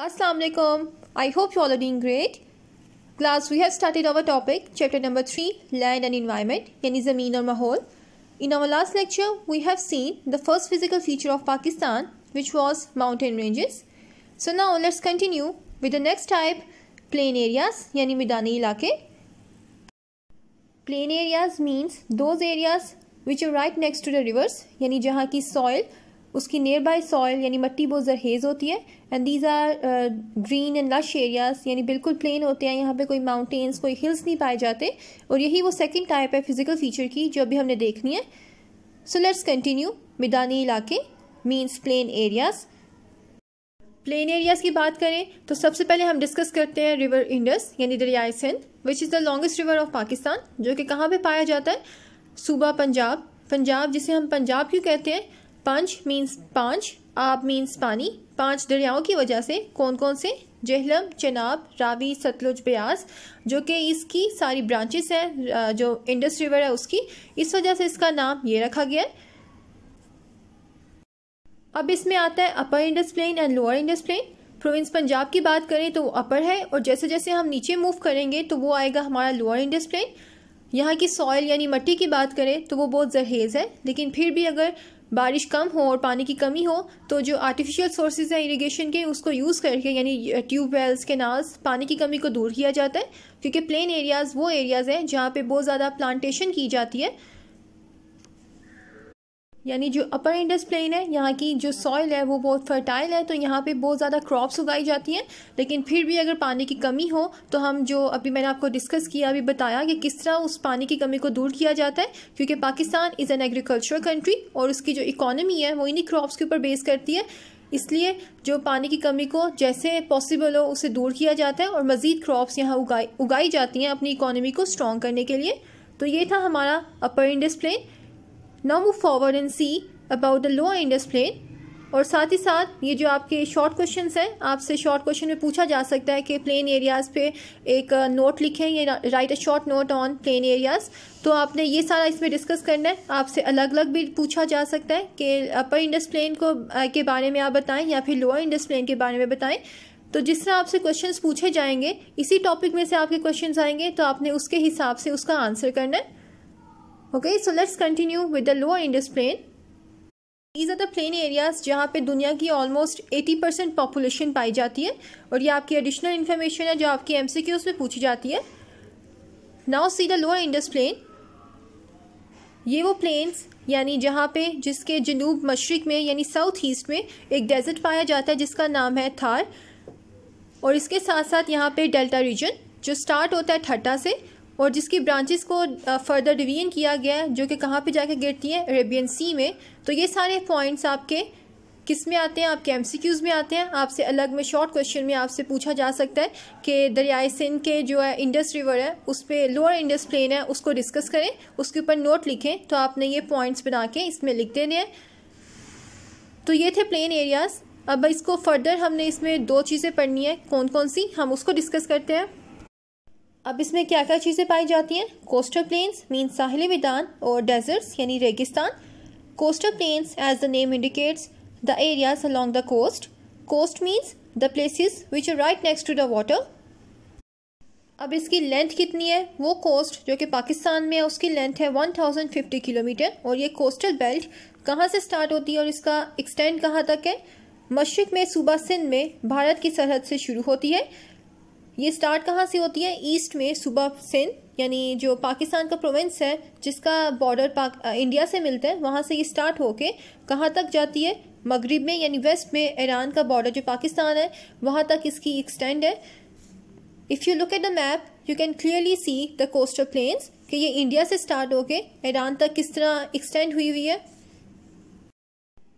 Assalamu alaikum. I hope you all are doing great. Class, we have started our topic, chapter number 3, land and environment, yani zameen aur mahol. In our last lecture, we have seen the first physical feature of Pakistan, which was mountain ranges. So now let's continue with the next type, plain areas, yani midani ilake. Plain areas means those areas which are right next to the rivers, yani jahan ki soil उसकी near by soil यानी मट्टी बहुत जरहेज़ होती है and these are green and lush areas यानी बिल्कुल plane होते हैं. यहाँ पे कोई माउंटेन्स कोई हिल्स नहीं पाए जाते और यही वो सेकंड टाइप है फिजिकल फीचर की जो अभी हमने देखनी है. So let's continue. मैदानी इलाके means plain areas. Plain areas की बात करें तो सबसे पहले हम डिस्कस करते हैं रिवर इंडस यानी दरियाए Sindh which is the longest river of Pakistan, जो कि कहाँ पे पाया जाता है? सूबा पंजाब. पंजाब जिसे हम पंजाब क्यों कहते हैं? पंज मीन्स पाँच, आब मीन्स पानी. 5 दरियाओं की वजह से. कौन कौन से? जेहलम, चनाब, रावी, सतलुज, ब्यास, जो कि इसकी सारी ब्रांचेस हैं जो इंडस रिवर है उसकी. इस वजह से इसका नाम ये रखा गया है. अब इसमें आता है upper Indus plain and lower Indus plain. Province Punjab की बात करें तो वो अपर है और जैसे जैसे हम नीचे मूव करेंगे तो वो आएगा हमारा लोअर इंडस प्लेन. यहाँ की सॉइल यानी मट्टी की बात करें तो वो बहुत जरहेज़ है, लेकिन फिर भी अगर बारिश कम हो और पानी की कमी हो तो जो आर्टिफिशियल सोर्सेज हैं इरिगेशन के उसको यूज़ करके यानी ट्यूबवेल्स कैनाल्स पानी की कमी को दूर किया जाता है. क्योंकि प्लेन एरियाज़ वो एरियाज़ हैं जहाँ पे बहुत ज़्यादा प्लांटेशन की जाती है. यानी जो अपर इंडस प्लेन है यहाँ की जो सॉइल है वो बहुत फर्टाइल है, तो यहाँ पे बहुत ज़्यादा क्रॉप्स उगाई जाती हैं. लेकिन फिर भी अगर पानी की कमी हो तो हम जो अभी मैंने आपको डिस्कस किया, अभी बताया कि किस तरह उस पानी की कमी को दूर किया जाता है. क्योंकि Pakistan is an agricultural country और उसकी जो इकॉनमी है वो इन्हीं क्रॉप्स के ऊपर बेस करती है. इसलिए जो पानी की कमी को जैसे पॉसिबल हो उसे दूर किया जाता है और मज़ीद क्रॉप्स यहाँ उगाई जाती हैं अपनी इकॉनमी को स्ट्रॉन्ग करने के लिए. तो ये था हमारा upper Indus plain. Now move forward and see about the lower Indus plain. और साथ ही साथ ये जो आपके शॉर्ट क्वेश्चंस हैं, आपसे शॉर्ट क्वेश्चन में पूछा जा सकता है कि प्लेन एरियाज़ पे एक नोट लिखें या right a short note on plain areas. तो आपने ये सारा इसमें डिस्कस करना है. आपसे अलग अलग भी पूछा जा सकता है कि अपर इंडस प्लेन को के बारे में आप बताएं या फिर लोअर इंडस प्लेन के बारे में बताएं. तो जिस तरह आपसे क्वेश्चंस पूछे जाएंगे इसी टॉपिक में से आपके क्वेश्चंस आएंगे तो आपने उसके हिसाब से उसका आंसर करना है. Okay, so let's continue with the lower Indus plain. These are the plain areas जहाँ पे दुनिया की ऑलमोस्ट 80% पॉपुलेशन पाई जाती है और ये आपकी एडिशनल इन्फॉर्मेशन है जो आपकी MCQs में पूछी जाती है. Now see the lower Indus plain. ये वो प्लेन्स यानी जहाँ पे जिसके जनूब मशरिक में यानी साउथ ईस्ट में एक डेजर्ट पाया जाता है जिसका नाम है थार. और इसके साथ साथ यहाँ पे डेल्टा रीजन जो स्टार्ट होता है ठट्टा से और जिसकी ब्रांचेस को फर्दर डिवीजन किया गया है जो कि कहाँ पे जाके गिरती हैं? अरेबियन सी में. तो ये सारे पॉइंट्स आपके किस में आते हैं? आपके MCQs में आते हैं. आपसे अलग में शॉर्ट क्वेश्चन में आपसे पूछा जा सकता है कि दरियाए सिंध के जो है इंडस रिवर है उस पर लोअर इंडस प्लेन है उसको डिस्कस करें, उसके ऊपर नोट लिखें. तो आपने ये पॉइंट्स बना के इसमें लिख देने हैं. तो ये थे प्लेन एरियाज़. अब इसको फर्दर हमने इसमें 2 चीज़ें पढ़नी है. कौन कौन सी? हम उसको डिस्कस करते हैं. अब इसमें क्या क्या चीज़ें पाई जाती हैं? कोस्टल प्लेन्स मीन्स साहिली मैदान और डेजर्ट्स यानी रेगिस्तान. Coastal plains as the name indicates the areas along the coast. Coast means the places which are right next to the water. अब इसकी लेंथ कितनी है? वो कोस्ट जो कि पाकिस्तान में है उसकी लेंथ है 1050 किलोमीटर. और ये कोस्टल बेल्ट कहाँ से स्टार्ट होती है और इसका एक्सटेंड कहाँ तक है? मशरिक में सूबा सिंध में भारत की सरहद से शुरू होती है. ये स्टार्ट कहाँ से होती है? ईस्ट में सूबा सिंध यानी जो पाकिस्तान का प्रोविंस है जिसका बॉर्डर इंडिया से मिलता है, वहाँ से ये स्टार्ट होके कहाँ तक जाती है? मगरिब में यानी वेस्ट में ईरान का बॉर्डर जो पाकिस्तान है वहाँ तक इसकी एक्सटेंड है. If you look at the map you can clearly see the coastal planes कि ये इंडिया से स्टार्ट होके ईरान तक किस तरह एक्सटेंड हुई है.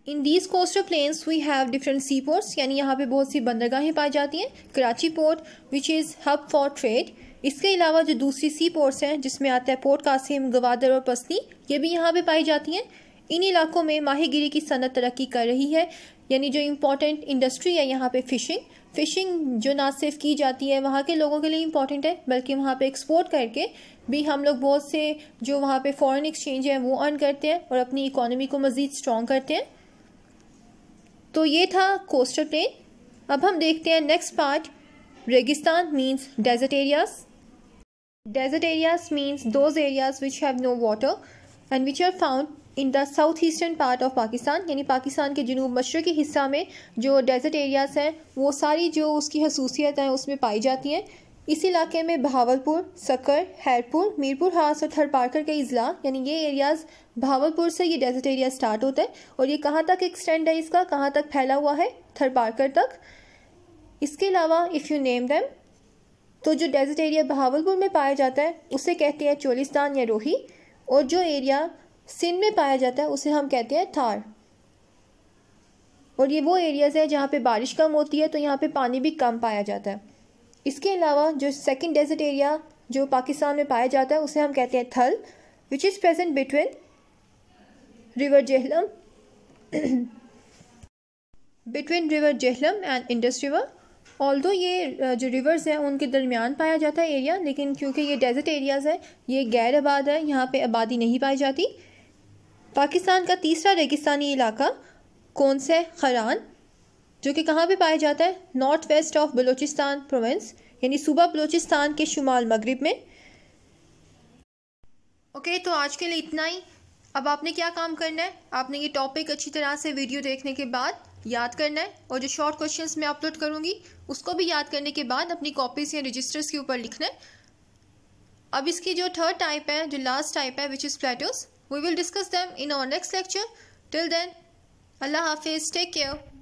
In these coastal plains we have different sea ports यानी यहाँ पे बहुत सी बंदरगाहें पाई जाती हैं. Karachi port which is hub for trade. इसके अलावा जो दूसरी सी पोर्ट्स हैं जिसमें आता है पोर्ट कासिम, गवादर और पसनी, ये भी यहाँ पे पाई जाती हैं. इन इलाकों में माहीगिरी की सनत तरक्की कर रही है. यानी जो इम्पोर्टेंट इंडस्ट्री है यहाँ पे फिशिंग जो ना सिर्फ की जाती है वहाँ के लोगों के लिए इम्पॉर्टेंट है बल्कि वहाँ पे एक्सपोर्ट करके भी हम लोग बहुत से जो वहाँ पे फॉरेन एक्सचेंज है वो अर्न करते हैं और अपनी इकॉनमी को मज़ीद स्ट्रॉन्ग करते हैं. तो ये था कोस्टल प्लेन. अब हम देखते हैं नेक्स्ट पार्ट। रेगिस्तान means desert areas. Desert areas means those areas which have no water and which are found in the south eastern part of Pakistan, यानी पाकिस्तान के जनूब मशरक़ी हिस्सा में जो डेजर्ट एरियाज हैं वो सारी जो उसकी खसूसियत हैं उसमें पाई जाती हैं। इस इलाके में बहावलपुर, सक्कर, हैरपुर, मीरपुर हास और थरपारकर के अजला, यानी ये एरियाज़ बहावलपुर से ये डेजर्ट एरिया स्टार्ट होता है और ये कहाँ तक एक्सटेंड है, इसका कहाँ तक फैला हुआ है, थरपारकर तक। इसके अलावा इफ़ यू नेम दैम, तो जो डेजर्ट एरिया बहावलपुर में पाया जाता है उसे कहते हैं चोलिस्तान या रोही, और जो एरिया सिंध में पाया जाता है उसे हम कहते हैं थार। और ये वो एरियाज़ हैं जहाँ पे बारिश कम होती है तो यहाँ पे पानी भी कम पाया जाता है। इसके अलावा जो सेकंड डेजर्ट एरिया जो पाकिस्तान में पाया जाता है उसे हम कहते हैं थल, which is present between river Jhelum and Indus river. Although ये जो रिवर्स हैं उनके दरमियान पाया जाता है एरिया, लेकिन क्योंकि ये डेजर्ट एरियाज़ हैं ये गैर आबाद है, यहाँ पे आबादी नहीं पाई जाती। पाकिस्तान का तीसरा रेगिस्तानी इलाका कौन सा है, खरान, जो कि कहाँ पे पाया जाता है, north west of Balochistan province, यानी सूबा बलूचिस्तान के शुमाल मगरिब में। ओके, तो आज के लिए इतना ही। अब आपने क्या काम करना है, आपने ये टॉपिक अच्छी तरह से वीडियो देखने के बाद याद करना है और जो शॉर्ट क्वेश्चंस मैं अपलोड करूँगी उसको भी याद करने के बाद अपनी कॉपीज़ या रजिस्टर्स के ऊपर लिखना है। अब इसकी जो थर्ड टाइप है, जो लास्ट टाइप है, which is plateaus, we will discuss them in our next lecture. Till then, अल्लाह हाफिज़, टेक केयर।